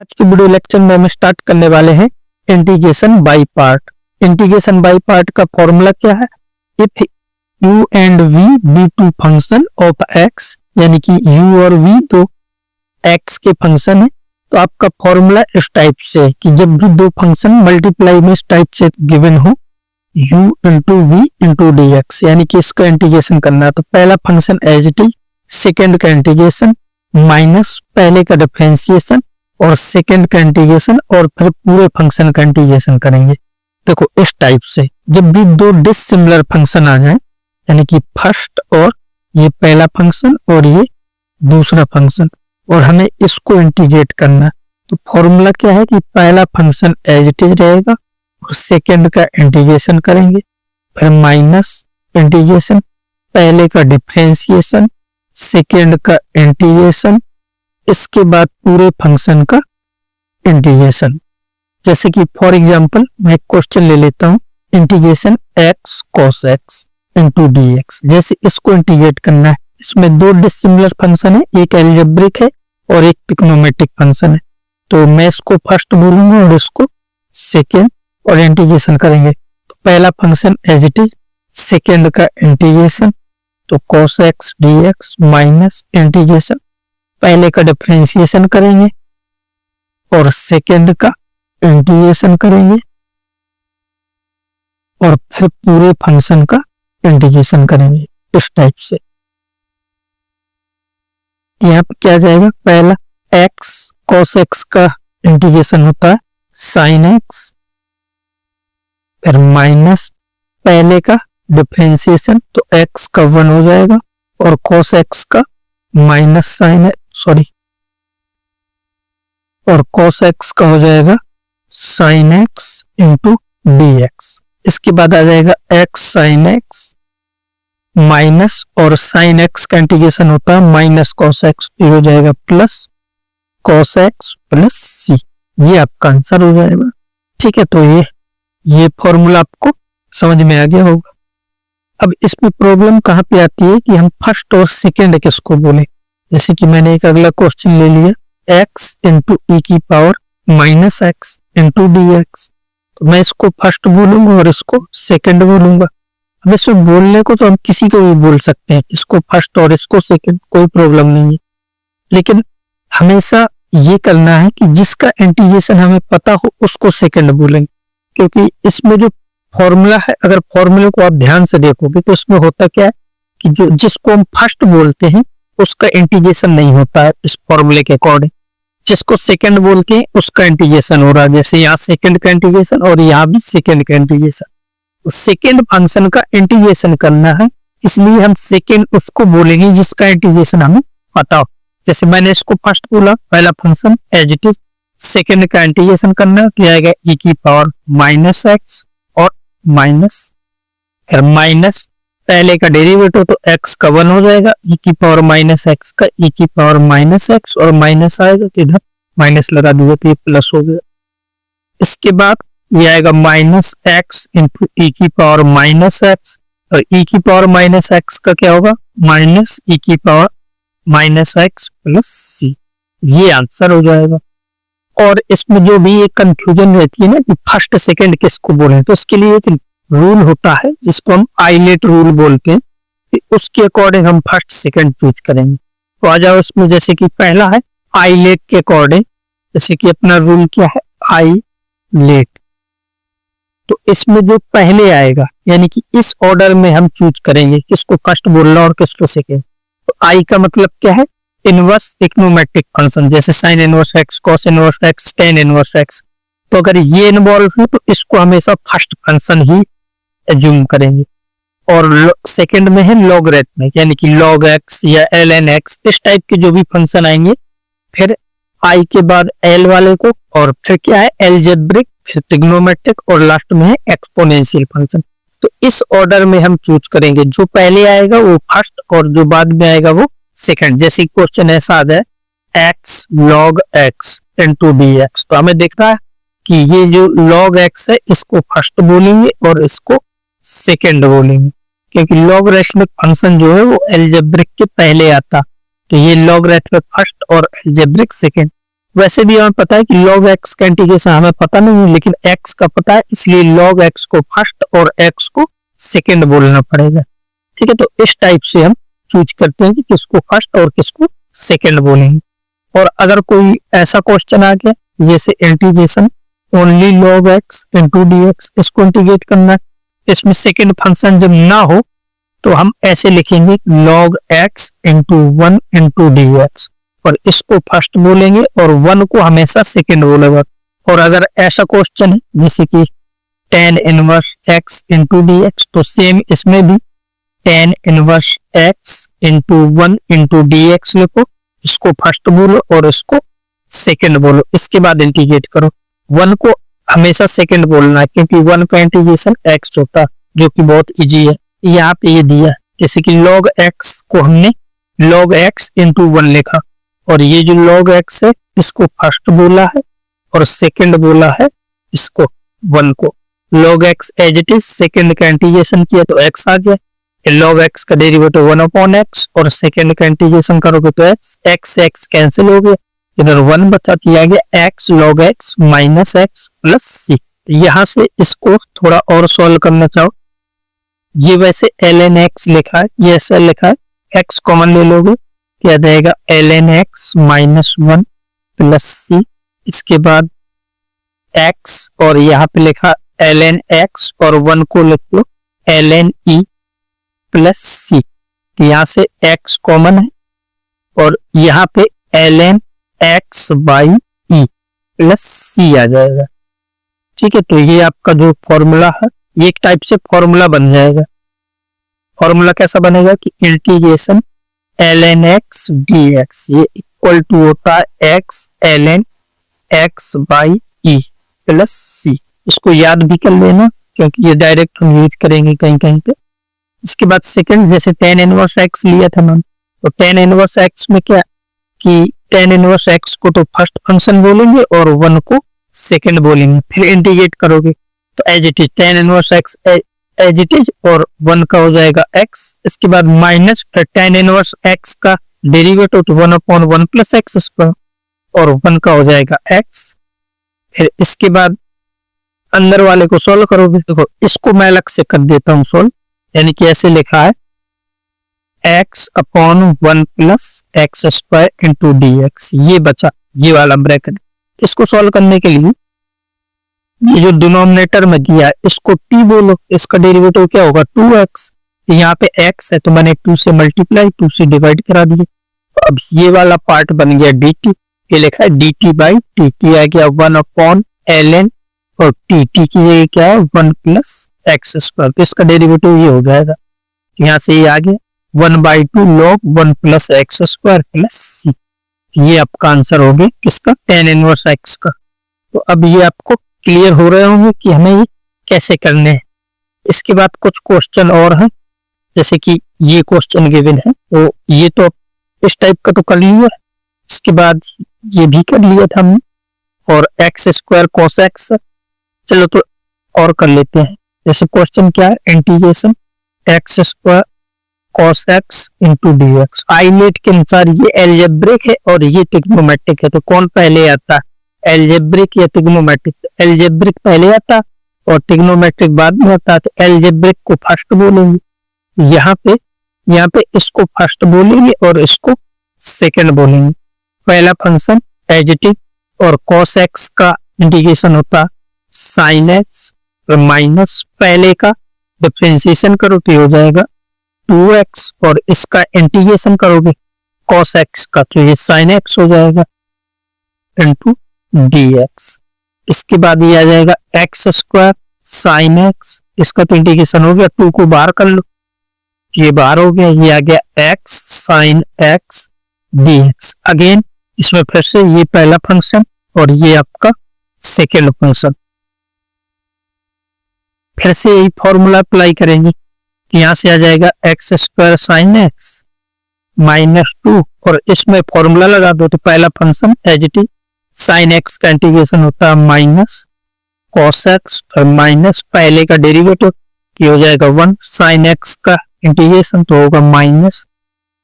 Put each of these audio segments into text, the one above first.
आज की video lecture में हम स्टार्ट करने वाले हैं integration by part. Integration by part का फॉर्मूला क्या है? If u and v be two function of x, यानी कि u और v दो x के फंक्शन है, तो आपका फॉर्मूला इस टाइप से कि जब भी दो फंक्शन मल्टीप्लाई में इस टाइप से गिवन हो u into v into dx, यानी कि इसका इंटीग्रेशन करना है। तो पहला function as it is, second का इंटीग्रेशन माइनस पहले का डिफरेंशिएशन और सेकेंड का इंटीग्रेशन और फिर पूरे फंक्शन का इंटीग्रेशन करेंगे। देखो इस टाइप से जब भी दो डिसिमिलर फंक्शन आ जाए, यानी कि फर्स्ट और ये पहला फंक्शन और ये दूसरा फंक्शन, और हमें इसको इंटीग्रेट करना, तो फॉर्मूला क्या है कि पहला फंक्शन एज इट इज रहेगा और सेकेंड का इंटीग्रेशन करेंगे, फिर माइनस इंटीग्रेशन, पहले का डिफरेंशिएशन, सेकेंड का इंटीग्रेशन, इसके बाद पूरे फंक्शन का इंटीग्रेशन। जैसे कि फॉर एग्जांपल मैं एक क्वेश्चन ले लेता हूं, integration x cos x into dx। जैसे इसको इंटीग्रेट करना है, इसमें दो डिसिमिलर फंक्शन है, एक एल्जेब्रिक है और एक ट्रिग्नोमेट्रिक फंक्शन है, तो मैं इसको फर्स्ट बोलूंगा और इसको सेकेंड, और इंटीग्रेशन करेंगे। तो पहला function as it is, second का इंटीग्रेशन, तो cos x dx minus integration, पहले का डिफरेंशिएशन करेंगे और सेकेंड का इंटीग्रेशन करेंगे और फिर पूरे फंक्शन का इंटीग्रेशन करेंगे इस टाइप से। यहाँ पे क्या जाएगा, पहला x cos x का इंटीग्रेशन होता है sin x, फिर माइनस पहले का डिफरेंशिएशन, तो x का 1 हो जाएगा और cos x का माइनस sin और cos x का हो जाएगा sin x इंटू dx। इसके बाद आ जाएगा x sin x माइनस, और sin x का इंटीग्रेशन होता है माइनस cos x, ये हो जाएगा plus cos x plus c। ये आपका आंसर हो जाएगा। ठीक है, तो ये फॉर्मूला आपको समझ में आ गया होगा। अब इसमें प्रॉब्लम कहाँ पे आती है कि हम फर्स्ट और सेकेंड किसको बोले। जैसे कि मैंने एक अगला क्वेश्चन ले लिया, x इंटू ई की power minus x into d x, तो मैं इसको फर्स्ट बोलूंगा और इसको सेकंड बोलूंगा। अब इसमें बोलने को तो हम किसी को भी बोल सकते हैं, इसको फर्स्ट और इसको सेकंड, कोई प्रॉब्लम नहीं है, लेकिन हमेशा ये करना है कि जिसका इंटीग्रेशन हमें पता हो उसको सेकंड बोलेंगे, क्योंकि इसमें जो फॉर्मूला है, अगर फॉर्मूले को आप ध्यान से देखोगे तो इसमें होता क्या है कि जो जिसको हम फर्स्ट बोलते हैं उसका इंटीग्रेशन नहीं होता है इस फॉर्मूले के अकॉर्डिंग, जिसको सेकंड बोलते हैं उसका इंटीग्रेशन हो रहा है। जैसे यहाँ सेकंड का इंटीग्रेशन और यहाँ भी सेकंड का इंटीग्रेशन, तो सेकंड फंक्शन का इंटीग्रेशन करना है, इसलिए हम सेकंड उसको बोलेंगे जिसका इंटीग्रेशन हमें पता हो। जैसे मैंने इसको फर्स्ट बोला, पहला function as it is, second का इंटीग्रेशन करना क्या आएगा, ई की पावर माइनस एक्स और माइनस, फिर माइनस पहले का डेरिवेटिव तो x का 1 हो जाएगा, e की पावर माइनस एक्स का e की पावर माइनस एक्स, और माइनस आएगा तो इधर माइनस लगा दिया तो ये प्लस हो गया। इसके बाद ये आएगा माइनस एक्स इंटू ई की पावर माइनस एक्स, और e की पावर माइनस एक्स का क्या होगा, माइनस e की power minus x plus C. ये आंसर हो जाएगा। और इसमें जो भी एक कंफ्यूजन रहती है ना कि फर्स्ट सेकेंड किसको बोले, तो उसके लिए एक रूल होता है जिसको हम आइलेट रूल बोलते हैं, उसके अकॉर्डिंग हम फर्स्ट सेकंड चूज करेंगे। तो आ जाओ इसमें, जैसे कि पहला है आइलेट के अकॉर्डिंग, जैसे कि अपना रूल क्या है, आइलेट, तो इसमें जो पहले आएगा यानी कि इस ऑर्डर में हम चूज करेंगे किसको फर्स्ट बोलना और किसको सेकेंड। तो आई का मतलब क्या है, इनवर्स ट्रिग्नोमेट्रिक फंक्शन, जैसे sine inverse x, cos inverse x, tan inverse x, तो अगर ये इन्वॉल्व है तो इसको हमेशा फर्स्ट फंक्शन ही एज्यूम करेंगे। और सेकंड में है लॉगरिथमिक, यानी कि log x या ln x, इस टाइप के जो भी फंक्शन आएंगे, फिर i के बाद l वाले को, और फिर क्या है एल्जेब्रिक, फिर ट्रिग्नोमेट्रिक, और लास्ट में है एक्सपोनेंशियल फंक्शन। तो इस ऑर्डर में हम चूज करेंगे, जो पहले आएगा वो फर्स्ट और जो बाद में आएगा वो सेकंड। जैसे क्वेश्चन ऐसा आ जाए x log x into dx, तो हमें देखना है कि ये जो log x है इसको फर्स्ट बोलेंगे और इसको सेकंड बोलेंगे, क्योंकि लॉगरिथमिक फंक्शन जो है वो एल्जेब्रिक के पहले आता, तो ये लॉगरिथमिक फर्स्ट और एल्जेब्रिक सेकंड। वैसे भी हमें पता है कि log x का इंटीग्रेशन हमें पता नहीं है, लेकिन x का पता है, इसलिए log x को फर्स्ट और x को सेकंड बोलना पड़ेगा। ठीक है, तो इस टाइप से हम चूज करते हैं कि किसको फर्स्ट और किसको सेकंड बोलेंगे। और अगर कोई ऐसा क्वेश्चन आ गया जैसे integration only log x into dx, इसको इंटीग्रेट करना है, इसमें सेकंड फंक्शन जब ना हो तो हम ऐसे लिखेंगे log x into 1 into dx, और इसको फर्स्ट बोलेंगे और 1 को हमेशा सेकंड बोलेगा। और अगर ऐसा क्वेश्चन है जैसे कि tan inverse x into dx, तो सेम इसमें भी tan inverse x into 1 into dx लिखो, इसको फर्स्ट बोलो और इसको सेकंड बोलो, इसके बाद इंटीग्रेट करो। 1 को हमेशा सेकंड बोलना है क्योंकि 1 का इंटीग्रेशन x होता है, जो कि बहुत इजी है। यहाँ पे ये दिया है जैसे कि log x को हमने log x इंटू 1 लिखा, और ये जो log x है इसको फर्स्ट बोला है और सेकंड बोला है इसको 1 को। log x as it is, second का इंटीग्रेशन किया तो x आ गया, log x का डेरिवेटिव 1/x, और सेकंड का इंटीग्रेशन करोगे तो x कैंसिल हो गया, इधर 1 बचा, दिया गया x log x minus x plus c। यहाँ से इसको थोड़ा और सॉल्व करना चाहो, ये वैसे ln x लिखा है, ये ऐसा लिखा है, x कॉमन ले लोगे क्या जाएगा ln x minus 1 plus c, इसके बाद x और यहाँ पे लिखा ln x और 1 को लिख लो ln e प्लस c, यहाँ से x कॉमन है और यहाँ पे ln x by e plus c आ जाएगा। ठीक है, तो ये आपका जो फॉर्मूला है ये एक टाइप से फॉर्मूला बन जाएगा। फॉर्मूला कैसा बनेगा कि इंटीग्रेशन ln x dx ये इक्वल टू होता है x ln x by e plus c। इसको याद भी कर लेना क्योंकि ये डायरेक्ट हम यूज करेंगे कहीं कहीं पे। इसके बाद सेकंड, जैसे tan इनवर्स x लिया था मैंने, तो tan इनवर्स x में क्या कि tan इनवर्स x को तो फर्स्ट फंक्शन बोलेंगे और 1 को सेकंड बोलेंगे, फिर इंटीग्रेट करोगे तो as it is tan inverse x as it is और 1 का हो जाएगा x, इसके बाद माइनस tan इनवर्स x का डेरिवेटिव तो 1/1 प्लस एक्स स्क्वायर और 1 का हो जाएगा x। फिर इसके बाद अंदर वाले को सोल्व करोगे, देखो इसको मैं अलग से कर देता हूँ सोल्व, यानी कि ऐसे लिखा है x/1 plus x square into dx, ये बचा ये वाला ब्रैकेट। इसको सॉल्व करने के लिए ये जो डिनोमिनेटर में दिया है इसको t बोलो, इसका डेरिवेटिव क्या होगा 2x, यहाँ पे x है तो मैंने 2 से मल्टीप्लाई 2 से डिवाइड करा दिया, तो अब ये वाला पार्ट बन गया dt, ये लिखा है dt बाई t आ गया 1/ln और t की जगह क्या है 1 प्लस एक्स स्क्वायर, तो इसका डेरिवेटिव ये हो जाएगा, यहाँ से ये आ गया 1/2 log 1 plus x square plus c। ये आपका आंसर हो गया किसका tan इनवर्स x का। तो अब ये आपको क्लियर हो रहे होंगे कि हमें ये कैसे करने हैं। इसके बाद कुछ क्वेश्चन और हैं, जैसे कि ये क्वेश्चन गिवन है, तो ये तो इस टाइप का तो कर लिया, इसके बाद ये भी कर लिया था हमने, और एक्स स्क्वायर कॉस एक्स, चलो तो और कर लेते हैं। जैसे क्वेश्चन क्या है, integration x square cos x into d x. Eyelet के अनुसार ये एल्जेब्रिक है और ये ट्रिग्नोमेट्रिक है, तो कौन पहले आता है, एल्जेब्रिक या ट्रिग्नोमेट्रिक? एल्जेब्रिक पहले आता और ट्रिग्नोमेट्रिक बाद में आता है, तो एल्जेब्रिक को फर्स्ट बोलेंगे, यहाँ पे इसको फर्स्ट बोलेंगे और इसको सेकंड बोलेंगे। पहला फंक्शन एज इट इज, और कॉस एक्स का इंटीग्रेशन होता साइन एक्स माइनस पहले का डिफरेंशिएशन करो तो हो जाएगा 2x, और इसका इंटीग्रेशन करोगे cos x का तो ये sin x हो जाएगा इंटू dx। इसके बाद ये आ जाएगा x स्क्वायर sin x, इसका तो इंटीग्रेशन हो गया, 2 को बाहर कर लो, ये बाहर हो गया, ये आ गया x sin x dx। Again इसमें फिर से ये पहला फंक्शन और ये आपका सेकेंड फंक्शन, फिर से यही फॉर्मूला अप्लाई करेंगे, यहां से आ जाएगा x square sine x minus 2, और इसमें फॉर्मूला लगा दो तो पहला function as it is, sine x का इंटीग्रेशन होता है माइनस कॉस एक्स और माइनस पहले का डेरिवेटिव ये हो जाएगा 1, साइन एक्स का इंटीग्रेशन तो होगा minus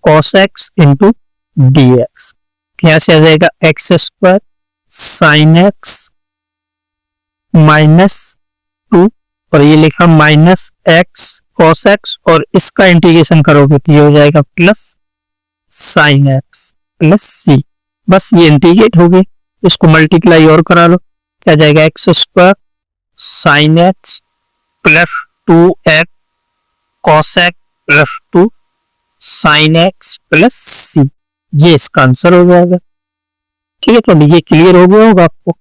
cos x into d x. यहाँ से आ जाएगा x square sine x minus 2 और ये लिखा माइनस एक्स कॉस एक्स और इसका इंटीग्रेशन करोगे तो ये हो जाएगा प्लस साइन एक्स प्लस सी। बस ये इंटीग्रेट हो गई, इसको मल्टीप्लाई और करा लो, क्या जाएगा x square sine x plus 2x cos x plus 2 sine x plus C, ये इसका आंसर हो जाएगा। ठीक है, तो अभी ये क्लियर हो गया होगा आपको।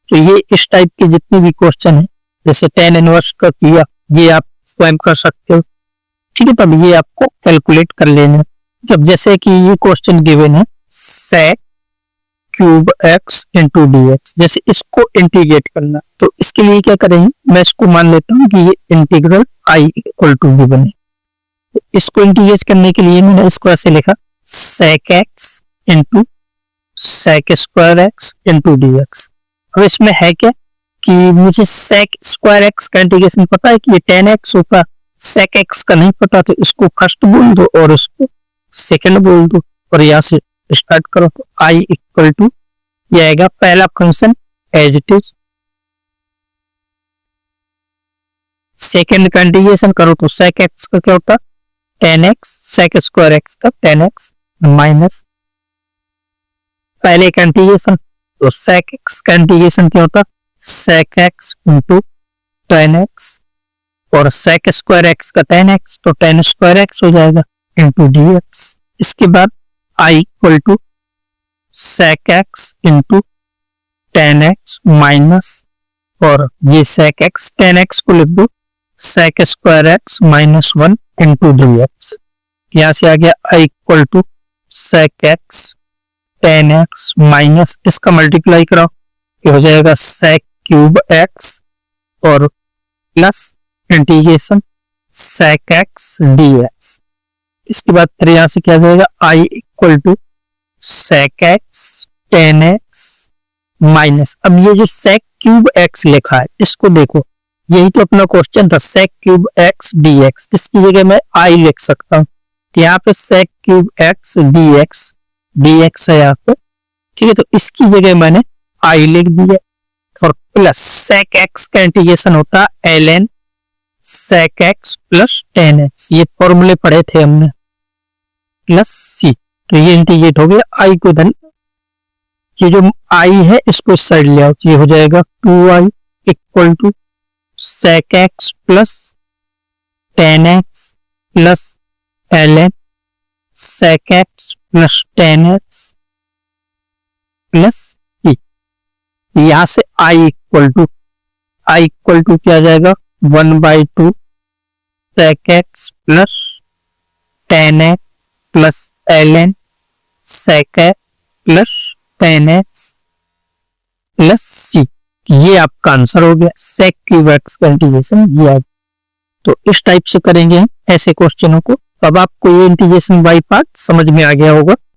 तो ये इस टाइप के जितने भी क्वेश्चन है, जैसे tan इनवर्स का किया, ये आप स्वयं कर सकते हो। ठीक है, तो अभी ये आपको कैलकुलेट कर लेना है। जब जैसे कि ये क्वेश्चन गिवन है sec cube x into d x, जैसे इसको इंटीग्रेट करना, तो इसके लिए क्या करेंगे, मैं इसको मान लेता हूँ कि ये integral I equal to given है। तो इसको इंटीग्रेट करने के लिए मैंने इसको ऐसे लिखा sec x into sec square x into d x. अब इसमें है क्या कि मुझे sec स्क्वायर एक्स का इंटीग्रेशन पता है कि ये tan एक्स होगा, sec एक्स का नहीं पता, तो इसको फर्स्ट बोल दो और इसको सेकंड बोल दो और यहाँ से स्टार्ट करो। तो आई इक्वल टू ये आएगा पहला function as it is, second का इंटीग्रेशन करो तो sec एक्स का क्या होता tan x, sec square x का tan एक्स माइनस पहले का इंटीग्रेशन तो sec एक्स का इंटीग्रेशन क्या होता sec x into tan x और sec स्क्वायर एक्स का tan एक्स तो tan स्क्वायर एक्स हो जाएगा इंटू डी एक्स। इसके बाद I equal to sec x into tan x minus और ये sec एक्स tan एक्स को लिख दो sec square x minus 1 into d x. यहाँ से आ गया I equal to sec x tan x minus इसका मल्टीप्लाई कराओ, ये हो जाएगा sec क्यूब एक्स और plus integration sec x d x. इसके बाद फिर यहाँ से क्या जाएगा I equal to sec x tan x minus, अब ये जो sec क्यूब एक्स लिखा है इसको देखो, यही तो अपना क्वेश्चन था sec cube x d x, इसकी जगह मैं आई लिख सकता हूँ। यहाँ पे sec cube x d x है यहाँ पे। ठीक है, तो इसकी जगह मैंने आई लिख दिया और प्लस sec एक्स का इंटीग्रेशन होता है ln sec x plus tan x, ये फॉर्मूले पढ़े थे हमने, प्लस सी। तो ये इंटीग्रेट हो गया आई को धन, ये जो आई है इसको इस साइड ले आओ, ये हो जाएगा 2i equal to sec x plus tan x plus ln sec x plus tan x plus C. यहां से आई इक्वल टू क्या जाएगा 1/2 sec x plus tan x plus ln sec x plus tan x plus C. ये आपका answer हो गया, sec cube x का integration ये आ गया। तो इस टाइप से करेंगे हम ऐसे क्वेश्चनों को। अब आपको ये इंटीग्रेशन बाय पार्ट समझ में आ गया होगा।